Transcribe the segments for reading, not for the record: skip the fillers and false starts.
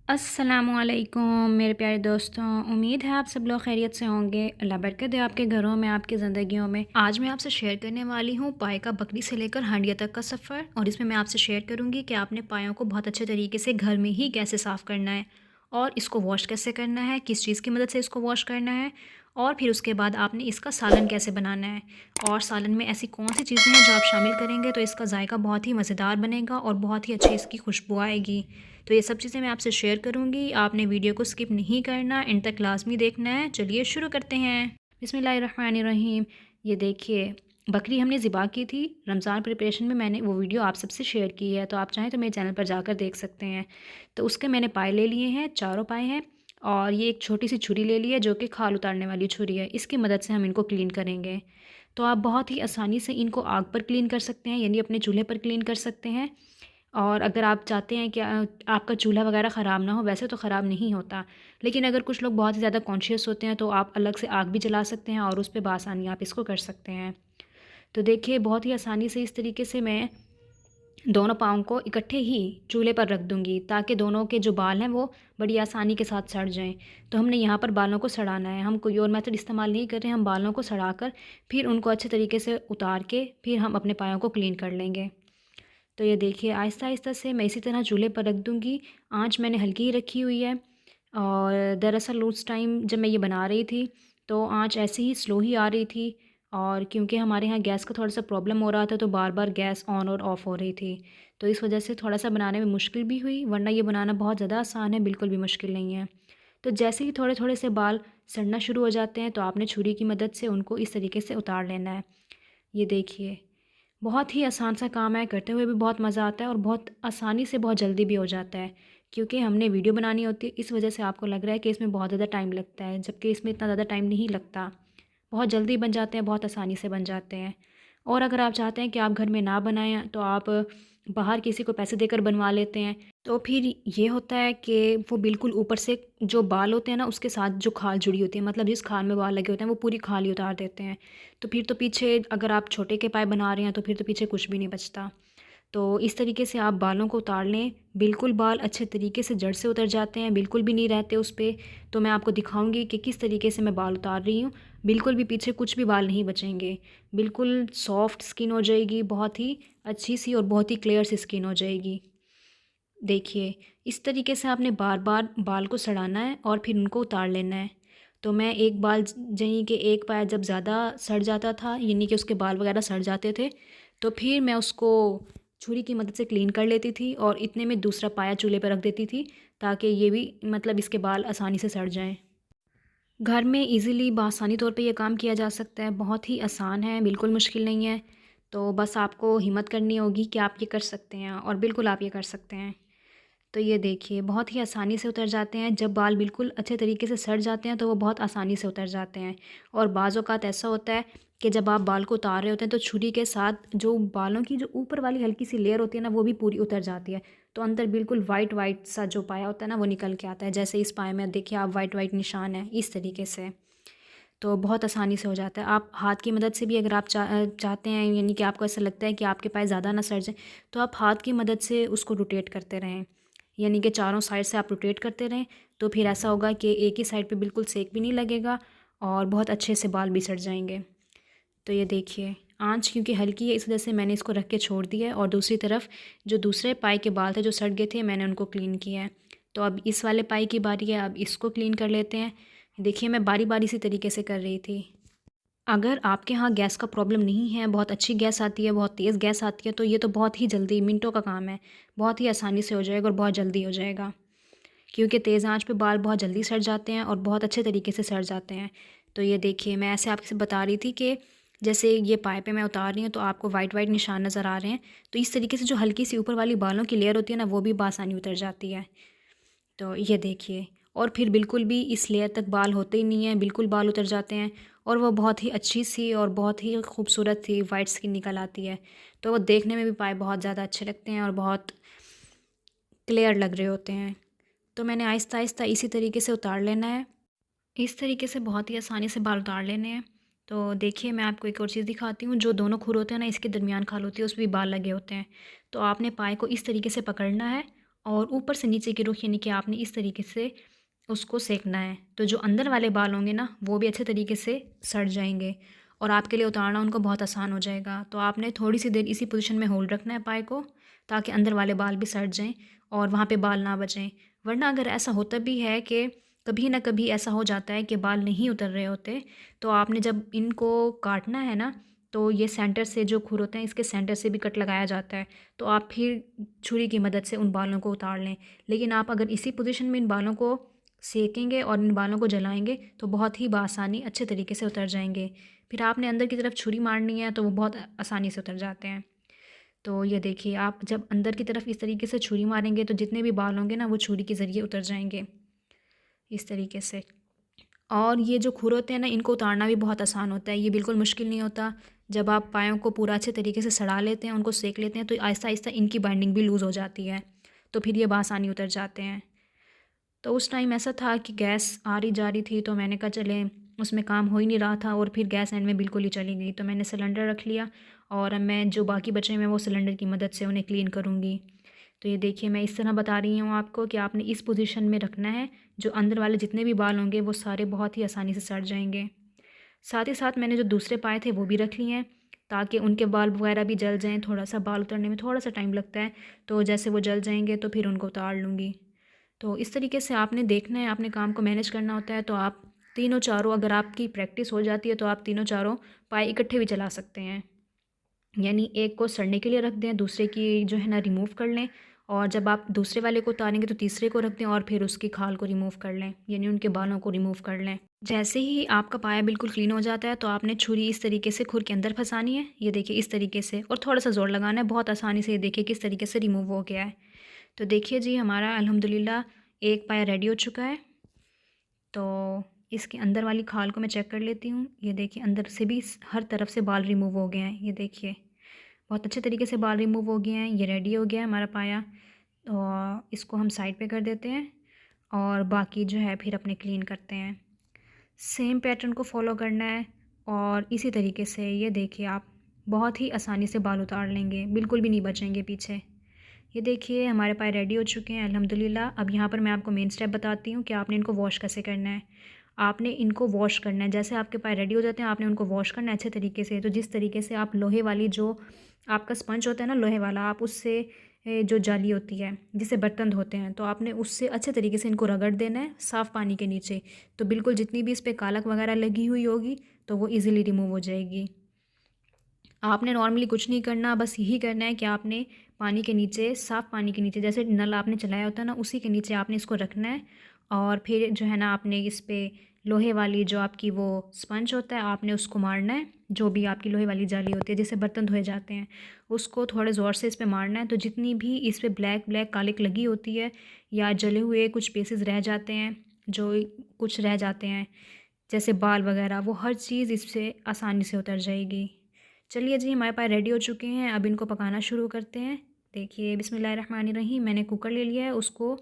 अस्सलामुअलैकुम मेरे प्यारे दोस्तों। उम्मीद है आप सब लोग खैरियत से होंगे। अल्लाह बरकत दे आपके घरों में, आपकी ज़िंदगियों में। आज मैं आपसे शेयर करने वाली हूँ पाए का बकरी से लेकर हांडिया तक का सफ़र। और इसमें मैं आपसे शेयर करूँगी कि आपने पायों को बहुत अच्छे तरीके से घर में ही कैसे साफ़ करना है और इसको वॉश कैसे करना है, किस चीज़ की मदद से इसको वॉश करना है, और फिर उसके बाद आपने इसका सालन कैसे बनाना है। और सालन में ऐसी कौन सी चीज़ें हैं जो आप शामिल करेंगे तो इसका जायका बहुत ही मज़ेदार बनेगा और बहुत ही अच्छी इसकी खुशबू आएगी। तो ये सब चीज़ें मैं आपसे शेयर करूँगी। आपने वीडियो को स्किप नहीं करना, एंड तक लाज़मी देखना है। चलिए शुरू करते हैं। बिस्मिल्लाहिर्रहमानिर्रहीम। ये देखिए, बकरी हमने ज़िबा की थी रमज़ान प्रिपरेशन में। मैंने वो वीडियो आप सबसे शेयर की है, तो आप चाहें तो मेरे चैनल पर जाकर देख सकते हैं। तो उसके मैंने पाए ले लिए हैं, चारों पाए हैं। और ये एक छोटी सी छुरी ले ली है जो कि खाल उतारने वाली छुरी है। इसकी मदद से हम इनको क्लीन करेंगे। तो आप बहुत ही आसानी से इनको आग पर क्लीन कर सकते हैं, यानी अपने चूल्हे पर क्लीन कर सकते हैं। और अगर आप चाहते हैं कि आपका चूल्हा वगैरह ख़राब ना हो, वैसे तो ख़राब नहीं होता, लेकिन अगर कुछ लोग बहुत ही ज़्यादा कॉन्शियस होते हैं तो आप अलग से आग भी जला सकते हैं और उस पे बआसानी आप इसको कर सकते हैं। तो देखिए, बहुत ही आसानी से इस तरीके से मैं दोनों पाँव को इकट्ठे ही चूल्हे पर रख दूँगी ताकि दोनों के जो बाल हैं वो बड़ी आसानी के साथ सड़ जाएँ। तो हमने यहाँ पर बालों को सड़ाना है, हम कोई और मेथड इस्तेमाल नहीं कर रहे हैं। हम बालों को सड़ा कर फिर उनको अच्छे तरीके से उतार के फिर हम अपने पायों को क्लीन कर लेंगे। तो ये देखिए, आहिस्ता-आहिस्ता से मैं इसी तरह चूल्हे पर रख दूँगी। आँच मैंने हल्की ही रखी हुई है। और दरअसल उस टाइम जब मैं ये बना रही थी तो आँच ऐसे ही स्लो ही आ रही थी। और क्योंकि हमारे यहाँ गैस का थोड़ा-सा प्रॉब्लम हो रहा था तो बार-बार गैस ऑन और ऑफ़ हो रही थी। तो इस वजह से थोड़ा-सा बनाने में मुश्किल भी हुई, वरना ये बनाना बहुत ज़्यादा आसान है, बिल्कुल भी मुश्किल नहीं है। तो जैसे ही थोड़े-थोड़े से बाल सड़ना शुरू हो जाते हैं तो आपने छुरी की मदद से उनको इस तरीके से उतार लेना है। ये देखिए, बहुत ही आसान सा काम है, करते हुए भी बहुत मज़ा आता है और बहुत आसानी से बहुत जल्दी भी हो जाता है। क्योंकि हमने वीडियो बनानी होती है, इस वजह से आपको लग रहा है कि इसमें बहुत ज़्यादा टाइम लगता है, जबकि इसमें इतना ज़्यादा टाइम नहीं लगता। बहुत जल्दी बन जाते हैं, बहुत आसानी से बन जाते हैं। और अगर आप चाहते हैं कि आप घर में ना बनाएँ तो आप बाहर किसी को पैसे देकर बनवा लेते हैं। तो फिर ये होता है कि वो बिल्कुल ऊपर से जो बाल होते हैं ना उसके साथ जो खाल जुड़ी होती है, मतलब जिस खाल में बाल लगे होते हैं वो पूरी खाल ही उतार देते हैं। तो फिर तो पीछे अगर आप छोटे के पाए बना रहे हैं तो फिर तो पीछे कुछ भी नहीं बचता। तो इस तरीके से आप बालों को उतार लें, बिल्कुल बाल अच्छे तरीके से जड़ से उतर जाते हैं, बिल्कुल भी नहीं रहते उस पे। तो मैं आपको दिखाऊँगी कि किस तरीके से मैं बाल उतार रही हूँ। बिल्कुल भी पीछे कुछ भी बाल नहीं बचेंगे। बिल्कुल सॉफ्ट स्किन हो जाएगी, बहुत ही अच्छी-सी और बहुत ही क्लियर सी स्किन हो जाएगी। देखिए, इस तरीके से आपने बार-बार बाल को सड़ाना है और फिर उनको उतार लेना है। तो मैं एक बाल यानी कि एक पाया जब ज़्यादा सड़ जाता था, यानी कि उसके बाल वग़ैरह सड़ जाते थे, तो फिर मैं उसको छुरी की मदद से क्लीन कर लेती थी और इतने में दूसरा पाया चूल्हे पर रख देती थी ताकि ये भी मतलब इसके बाल आसानी से सड़ जाएँ। घर में ईज़िली बआसानी तौर पे ये काम किया जा सकता है, बहुत ही आसान है, बिल्कुल मुश्किल नहीं है। तो बस आपको हिम्मत करनी होगी कि आप ये कर सकते हैं और बिल्कुल आप ये कर सकते हैं। तो ये देखिए, बहुत ही आसानी से उतर जाते हैं। जब बाल बिल्कुल अच्छे तरीके से सड़ जाते हैं तो वो बहुत आसानी से उतर जाते हैं। और बाज़ औक़ात ऐसा होता है कि जब आप बाल को उतार रहे होते हैं तो छुरी के साथ जो बालों की जो ऊपर वाली हल्की सी लेयर होती है ना वो भी पूरी उतर जाती है। तो अंदर बिल्कुल वाइट वाइट सा जो पाया होता है ना वो निकल के आता है। जैसे इस पाए में देखिए आप, वाइट वाइट निशान है इस तरीके से। तो बहुत आसानी से हो जाता है। आप हाथ की मदद से भी अगर आप चाहते हैं, यानी कि आपको ऐसा लगता है कि आपके पाए ज़्यादा ना सड़ जाए, तो आप हाथ की मदद से उसको रोटेट करते रहें। यानी कि चारों साइड से आप रोटेट करते रहें, तो फिर ऐसा होगा कि एक ही साइड पे बिल्कुल सेक भी नहीं लगेगा और बहुत अच्छे से बाल भी सड़ जाएँगे। तो ये देखिए, आँच क्योंकि हल्की है इस वजह से मैंने इसको रख के छोड़ दिया है और दूसरी तरफ जो दूसरे पाई के बाल थे जो सड़ गए थे मैंने उनको क्लीन किया है। तो अब इस वाले पाई की बारी है, अब इसको क्लीन कर लेते हैं। देखिए, मैं बारी-बारी सी तरीके से कर रही थी। अगर आपके यहाँ गैस का प्रॉब्लम नहीं है, बहुत अच्छी गैस आती है, बहुत तेज़ गैस आती है, तो ये तो बहुत ही जल्दी मिनटों का काम है। बहुत ही आसानी से हो जाएगा और बहुत जल्दी हो जाएगा। क्योंकि तेज़ आँच पे बाल बहुत जल्दी सड़ जाते हैं और बहुत अच्छे तरीके से सड़ जाते हैं। तो ये देखिए, मैं ऐसे आपसे बता रही थी कि जैसे ये पाए पे मैं उतार रही हूँ तो आपको वाइट-वाइट निशान नज़र आ रहे हैं। तो इस तरीके से जो हल्की सी ऊपर वाली बालों की लेयर होती है ना, वो भी बआसानी उतर जाती है। तो ये देखिए, और फिर बिल्कुल भी इस लेयर तक बाल होते ही नहीं हैं, बिल्कुल बाल उतर जाते हैं और वो बहुत ही अच्छी-सी और बहुत ही खूबसूरत सी वाइट स्किन निकल आती है। तो वो देखने में भी पाए बहुत ज़्यादा अच्छे लगते हैं और बहुत क्लियर लग रहे होते हैं। तो मैंने आहिस्ता-आहिस्ता इसी तरीके से उतार लेना है। इस तरीके से बहुत ही आसानी से बाल उतार लेने हैं। तो देखिए, मैं आपको एक और चीज़ दिखाती हूँ, जो दोनों खुर होते हैं ना इसके दरमियान खाल होती है, उसमें भी बाल लगे होते हैं। तो आपने पाए को इस तरीके से पकड़ना है और ऊपर से नीचे की रुख यानी कि आपने इस तरीके से उसको सेकना है। तो जो अंदर वाले बाल होंगे ना वो भी अच्छे तरीके से सड़ जाएंगे और आपके लिए उतारना उनको बहुत आसान हो जाएगा। तो आपने थोड़ी सी देर इसी पोजीशन में होल्ड रखना है पाए को, ताकि अंदर वाले बाल भी सड़ जाएं और वहाँ पे बाल ना बचें। वरना अगर ऐसा होता भी है कि कभी ना कभी ऐसा हो जाता है कि बाल नहीं उतर रहे होते, तो आपने जब इनको काटना है ना, तो ये सेंटर से जो खुर होते हैं इसके सेंटर से भी कट लगाया जाता है। तो आप फिर छुरी की मदद से उन बालों को उतार लें। लेकिन आप अगर इसी पोजीशन में इन बालों को सेकेंगे और इन बालों को जलाएंगे तो बहुत ही बआसानी अच्छे तरीके से उतर जाएंगे। फिर आपने अंदर की तरफ छुरी मारनी है तो वो बहुत आसानी से उतर जाते हैं। तो ये देखिए, आप जब अंदर की तरफ इस तरीके से छुरी मारेंगे तो जितने भी बाल होंगे ना वो छुरी के ज़रिए उतर जाएंगे इस तरीके से। और ये जो खुर होते हैं ना इनको उतारना भी बहुत आसान होता है, ये बिल्कुल मुश्किल नहीं होता। जब आप पायों को पूरा अच्छे तरीके से सड़ा लेते हैं, उनको सेक लेते हैं, तो आहिस्ता आहिस्ता इनकी बाइंडिंग भी लूज़ हो जाती है, तो फिर ये बआसानी उतर जाते हैं। तो उस टाइम ऐसा था कि गैस आ रही जा रही थी, तो मैंने कहा चलें, उसमें काम हो ही नहीं रहा था और फिर गैस एंड में बिल्कुल ही चली गई। तो मैंने सिलेंडर रख लिया और अब मैं जो बाकी बचे हुए हैं वो सिलेंडर की मदद से उन्हें क्लीन करूँगी। तो ये देखिए, मैं इस तरह बता रही हूँ आपको कि आपने इस पोजीशन में रखना है। जो अंदर वाले जितने भी बाल होंगे वो सारे बहुत ही आसानी से सड़ जाएंगे। साथ ही साथ मैंने जो दूसरे पाए थे वो भी रख लिए हैं, ताकि उनके बाल वगैरह भी जल जाएँ। थोड़ा सा बाल उतरने में थोड़ा सा टाइम लगता है, तो जैसे वो जल जाएंगे तो फिर उनको उतार लूँगी। तो इस तरीके से आपने देखना है, अपने काम को मैनेज करना होता है। तो आप तीनों चारों, अगर आपकी प्रैक्टिस हो जाती है तो आप तीनों चारों पाए इकट्ठे भी चला सकते हैं। यानी एक को सड़ने के लिए रख दें, दूसरे की जो है ना रिमूव कर लें, और जब आप दूसरे वाले को उतारेंगे तो तीसरे को रख दें और फिर उसकी खाल को रिमूव कर लें, यानी उनके बालों को रिमूव कर लें। जैसे ही आपका पाया बिल्कुल क्लीन हो जाता है तो आपने छुरी इस तरीके से खुर के अंदर फंसानी है, ये देखिए इस तरीके से, और थोड़ा सा ज़ोर लगाना है। बहुत आसानी से ये देखिए किस तरीके से रिमूव हो गया है। तो देखिए जी, हमारा अल्हम्दुलिल्लाह एक पाया रेडी हो चुका है। तो इसके अंदर वाली खाल को मैं चेक कर लेती हूँ। ये देखिए अंदर से भी हर तरफ से बाल रिमूव हो गए हैं। ये देखिए बहुत अच्छे तरीके से बाल रिमूव हो गए हैं। ये रेडी हो गया है हमारा पाया। तो इसको हम साइड पे कर देते हैं और बाकी जो है फिर अपने क्लीन करते हैं। सेम पैटर्न को फॉलो करना है और इसी तरीके से ये देखिए आप बहुत ही आसानी से बाल उतार लेंगे, बिल्कुल भी नहीं बचेंगे पीछे। ये देखिए हमारे पाए रेडी हो चुके हैं अल्हम्दुलिल्लाह। अब यहाँ पर मैं आपको मेन स्टेप बताती हूँ कि आपने इनको वॉश कैसे करना है। आपने इनको वॉश करना है, जैसे आपके पाए रेडी हो जाते हैं आपने उनको वॉश करना है अच्छे तरीके से। तो जिस तरीके से आप लोहे वाली, जो आपका स्पंज होता है ना लोहे वाला, आप उससे जो जाली होती है जिससे बर्तन धोते हैं, तो आपने उससे अच्छे तरीके से इनको रगड़ देना है साफ़ पानी के नीचे। तो बिल्कुल जितनी भी इस पर कालक वगैरह लगी हुई होगी तो वो ईज़िली रिमूव हो जाएगी। आपने नॉर्मली कुछ नहीं करना, बस यही करना है कि आपने पानी के नीचे, साफ़ पानी के नीचे, जैसे नल आपने चलाया होता है ना उसी के नीचे आपने इसको रखना है। और फिर जो है ना आपने इस पे लोहे वाली जो आपकी वो स्पंज होता है आपने उसको मारना है। जो भी आपकी लोहे वाली जाली होती है जिससे बर्तन धोए जाते हैं उसको थोड़े ज़ोर से इस पे मारना है। तो जितनी भी इस पे ब्लैक ब्लैक कालिक लगी होती है या जले हुए कुछ पीसेस रह जाते हैं, जो कुछ रह जाते हैं जैसे बाल वगैरह, वो हर चीज़ इससे आसानी से उतर जाएगी। चलिए जी, हमारे पास रेडी हो चुके हैं। अब इनको पकाना शुरू करते हैं। देखिए बिस्मिल्लाहिर्रहमानिर्रहीम, मैंने कुकर ले लिया है, उसको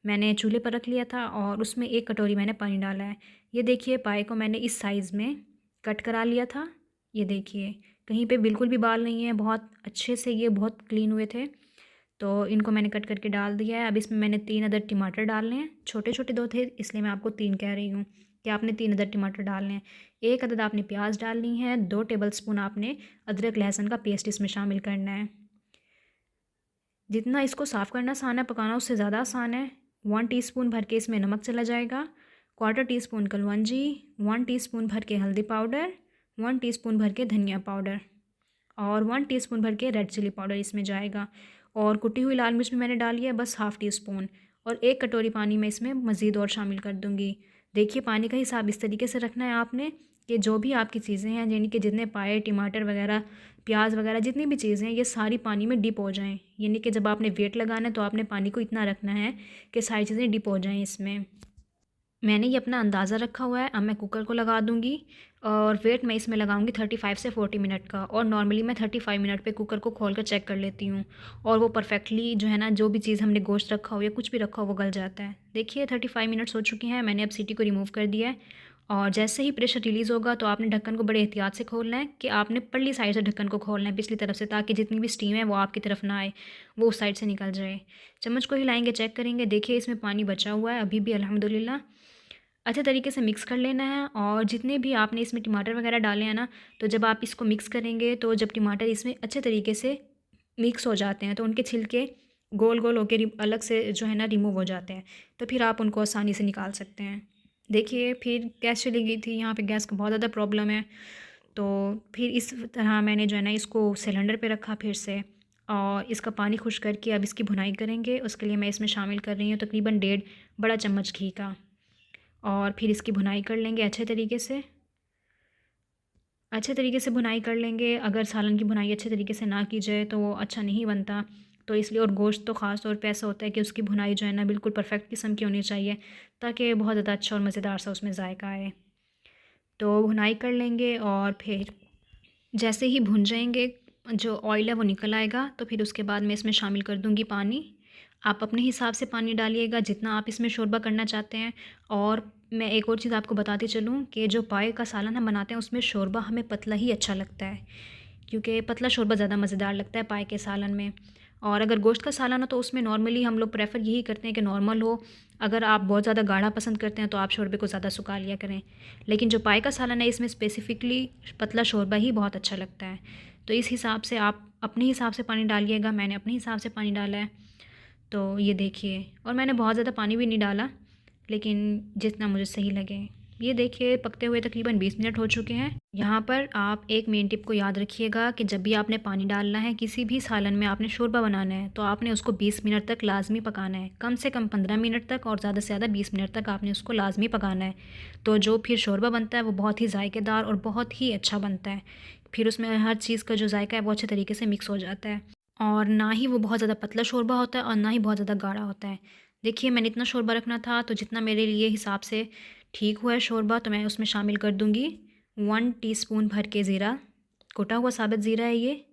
मैंने चूल्हे पर रख लिया था और उसमें 1 कटोरी मैंने पानी डाला है। ये देखिए पाए को मैंने इस साइज़ में कट करा लिया था। ये देखिए कहीं पे बिल्कुल भी बाल नहीं है, बहुत अच्छे से ये बहुत क्लीन हुए थे। तो इनको मैंने कट करके डाल दिया है। अब इसमें मैंने 3 अदद टमाटर डालने हैं, छोटे छोटे 2 थे इसलिए मैं आपको 3 कह रही हूँ कि आपने 3 अदद टमाटर डालने हैं। 1 अदद आपने प्याज डालनी है। 2 टेबलस्पून आपने अदरक लहसुन का पेस्ट इसमें शामिल करना है। जितना इसको साफ़ करना आसान है, पकाना उससे ज़्यादा आसान है। 1 टीस्पून भर के इसमें नमक चला जाएगा, 1/4 टीस्पून कलौंजी, 1 टीस्पून भर के हल्दी पाउडर, 1 टीस्पून भर के धनिया पाउडर और 1 टीस्पून भर के रेड चिली पाउडर इसमें जाएगा। और कुटी हुई लाल मिर्च भी मैंने डाली है, बस ½ टीस्पून। और 1 कटोरी पानी में इसमें मज़ीद और शामिल कर दूँगी। देखिए पानी का हिसाब इस तरीके से रखना है आपने कि जो भी आपकी चीज़ें हैं, यानी कि जितने पाए, टमाटर वगैरह, प्याज वगैरह, जितनी भी चीज़ें हैं ये सारी पानी में डिप हो जाएं। यानी कि जब आपने वेट लगाना है तो आपने पानी को इतना रखना है कि सारी चीज़ें डिप हो जाएं इसमें। मैंने ये अपना अंदाज़ा रखा हुआ है। अब मैं कुकर को लगा दूँगी और वेट मैं इसमें लगाऊंगी 35 से 40 मिनट का। और नॉर्मली मैं 35 मिनट पे कुकर को खोल कर चेक कर लेती हूँ और वो परफेक्टली जो है ना, जो भी चीज़ हमने गोश्त रखा हो या कुछ भी रखा हो वो गल जाता है। देखिए 35 मिनट्स हो चुके हैं। मैंने अब सीटी को रिमूव कर दिया है और जैसे ही प्रेशर रिलीज़ होगा तो आपने ढक्कन को बड़े एहतियात से खोलना है कि आपने परली साइड से ढक्कन को खोलना है पिछली तरफ से, ताकि जितनी भी स्टीम है वो आपकी तरफ ना आए, वो उस साइड से निकल जाए। चम्मच को हिलाएंगे, चेक करेंगे, देखिए इसमें पानी बचा हुआ है अभी भी अल्हम्दुलिल्लाह। अच्छे तरीके से मिक्स कर लेना है। और जितने भी आपने इसमें टमाटर वगैरह डाले हैं ना, तो जब आप इसको मिक्स करेंगे तो जब टमाटर इसमें अच्छे तरीके से मिक्स हो जाते हैं तो उनके छिलके गोल गोल होकर अलग से जो है ना रिमूव हो जाते हैं, तो फिर आप उनको आसानी से निकाल सकते हैं। देखिए फिर गैस चली गई थी, यहाँ पे गैस का बहुत ज़्यादा प्रॉब्लम है। तो फिर इस तरह मैंने जो है ना इसको सिलेंडर पे रखा फिर से, और इसका पानी खुश करके अब इसकी भुनाई करेंगे। उसके लिए मैं इसमें शामिल कर रही हूँ तकरीबन 1.5 बड़ा चम्मच घी का, और फिर इसकी भुनाई कर लेंगे अच्छे तरीके से भुनाई कर लेंगे। अगर सालन की भुनाई अच्छे तरीके से ना की जाए तो वो अच्छा नहीं बनता, तो इसलिए। और गोश्त तो ख़ास तौर पे ऐसा होता है कि उसकी भुनाई जो है ना बिल्कुल परफेक्ट किस्म की होनी चाहिए, ताकि बहुत ज़्यादा अच्छा और मज़ेदार सा उसमें जायका आए। तो भुनाई कर लेंगे और फिर जैसे ही भुन जाएंगे, जो ऑयल है वो निकल आएगा, तो फिर उसके बाद मैं इसमें शामिल कर दूँगी पानी। आप अपने हिसाब से पानी डालिएगा जितना आप इसमें शोरबा करना चाहते हैं। और मैं एक और चीज़ आपको बताती चलूँ कि जो पाए का सालन हम बनाते हैं उसमें शोरबा हमें पतला ही अच्छा लगता है, क्योंकि पतला शोरबा ज़्यादा मज़ेदार लगता है पाए के सालन में। और अगर गोश्त का सालन हो तो उसमें नॉर्मली हम लोग प्रेफर यही करते हैं कि नॉर्मल हो। अगर आप बहुत ज़्यादा गाढ़ा पसंद करते हैं तो आप शोरबे को ज़्यादा सुखा लिया करें, लेकिन जो पाए का सालन है इसमें स्पेसिफ़िकली पतला शोरबा ही बहुत अच्छा लगता है। तो इस हिसाब से आप अपने हिसाब से पानी डालिएगा, मैंने अपने हिसाब से पानी डाला है। तो ये देखिए, और मैंने बहुत ज़्यादा पानी भी नहीं डाला, लेकिन जितना मुझे सही लगे। ये देखिए पकते हुए तकरीबन 20 मिनट हो चुके हैं। यहाँ पर आप एक मेन टिप को याद रखिएगा कि जब भी आपने पानी डालना है, किसी भी सालन में आपने शोरबा बनाना है, तो आपने उसको 20 मिनट तक लाजमी पकाना है। कम से कम 15 मिनट तक और ज़्यादा से ज़्यादा 20 मिनट तक आपने उसको लाजमी पकाना है। तो जो फिर शोरबा बनता है वो बहुत ही जायकेदार और बहुत ही अच्छा बनता है। फिर उसमें हर चीज़ का जो जायका है वो अच्छे तरीके से मिक्स हो जाता है, और ना ही वो बहुत ज़्यादा पतला शोरबा होता है और ना ही बहुत ज़्यादा गाढ़ा होता है। देखिए मैंने इतना शोरबा रखना था, तो जितना मेरे लिए हिसाब से ठीक हुआ है शोरबा, तो मैं उसमें शामिल कर दूँगी 1 टीस्पून भर के ज़ीरा, कुटा हुआ साबित ज़ीरा है ये।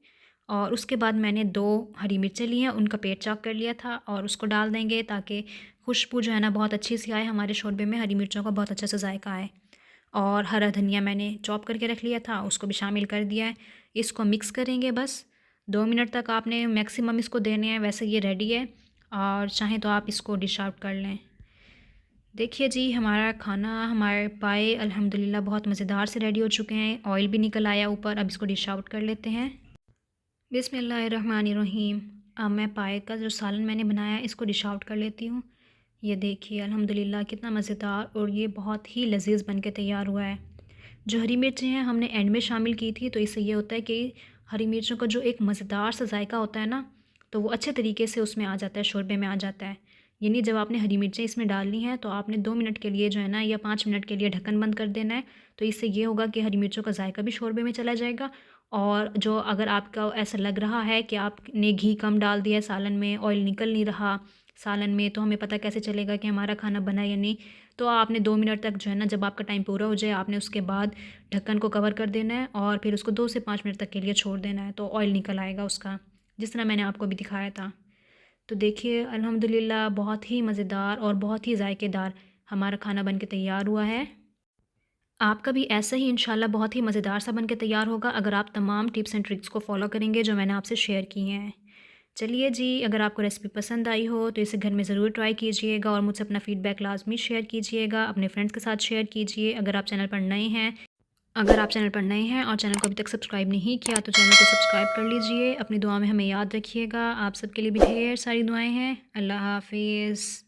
और उसके बाद मैंने 2 हरी मिर्चें ली हैं, उनका पेस्ट चॉप कर लिया था, और उसको डाल देंगे ताकि खुशबू जो है ना बहुत अच्छी सी आए हमारे शोरबे में, हरी मिर्चों का बहुत अच्छा सा जायका आए। और हरा धनिया मैंने चॉप करके रख लिया था, उसको भी शामिल कर दिया है। इसको मिक्स करेंगे बस 2 मिनट तक आपने मैक्सिमम इसको देने हैं। वैसे ये रेडी है, और चाहें तो आप इसको डिश आउट कर लें। देखिए जी हमारा खाना, हमारे पाए अल्हम्दुलिल्लाह बहुत मज़ेदार से रेडी हो चुके हैं। ऑयल भी निकल आया ऊपर। अब इसको डिश आउट कर लेते हैं। बिस्मिल्लाहिर्रहमानिर्रहीम। अब मैं पाए का जो सालन मैंने बनाया है इसको डिश आउट कर लेती हूँ। ये देखिए अल्हम्दुलिल्लाह कितना मज़ेदार, और ये बहुत ही लजीज़ बन के तैयार हुआ है। जो हरी मिर्चें हैं हमने एंड में शामिल की थी, तो इससे ये होता है कि हरी मिर्चों का जो एक मज़ेदार सा जायका होता है ना, तो वो अच्छे तरीके से उसमें आ जाता है, शोरबे में आ जाता है। यानी जब आपने हरी मिर्चें इसमें डालनी हैं तो आपने 2 मिनट के लिए जो है ना, या 5 मिनट के लिए ढक्कन बंद कर देना है। तो इससे ये होगा कि हरी मिर्चों का जायका भी शोरबे में चला जाएगा। और जो अगर आपका ऐसा लग रहा है कि आपने घी कम डाल दिया है सालन में, ऑयल निकल नहीं रहा सालन में, तो हमें पता कैसे चलेगा कि हमारा खाना बना या नहीं। तो आपने 2 मिनट तक जो है ना, जब आपका टाइम पूरा हो जाए, आपने उसके बाद ढक्कन को कवर कर देना है, और फिर उसको 2 से 5 मिनट तक के लिए छोड़ देना है, तो ऑयल निकल आएगा उसका, जिस तरह मैंने आपको अभी दिखाया था। तो देखिए अल्हम्दुलिल्लाह बहुत ही मज़ेदार और बहुत ही जायकेदार हमारा खाना बन के तैयार हुआ है। आपका भी ऐसा ही इंशाल्लाह बहुत ही मज़ेदार सा बन के तैयार होगा, अगर आप तमाम टिप्स एंड ट्रिक्स को फॉलो करेंगे जो मैंने आपसे शेयर की हैं। चलिए जी, अगर आपको रेसिपी पसंद आई हो तो इसे घर में ज़रूर ट्राई कीजिएगा, और मुझसे अपना फ़ीडबैक लाज़मी शेयर कीजिएगा, अपने फ्रेंड्स के साथ शेयर कीजिए। अगर आप चैनल पर नए हैं और चैनल को अभी तक सब्सक्राइब नहीं किया तो चैनल को सब्सक्राइब कर लीजिए। अपनी दुआ में हमें याद रखिएगा। आप सबके लिए भी ढेर सारी दुआएं हैं। अल्लाह हाफ़िज़।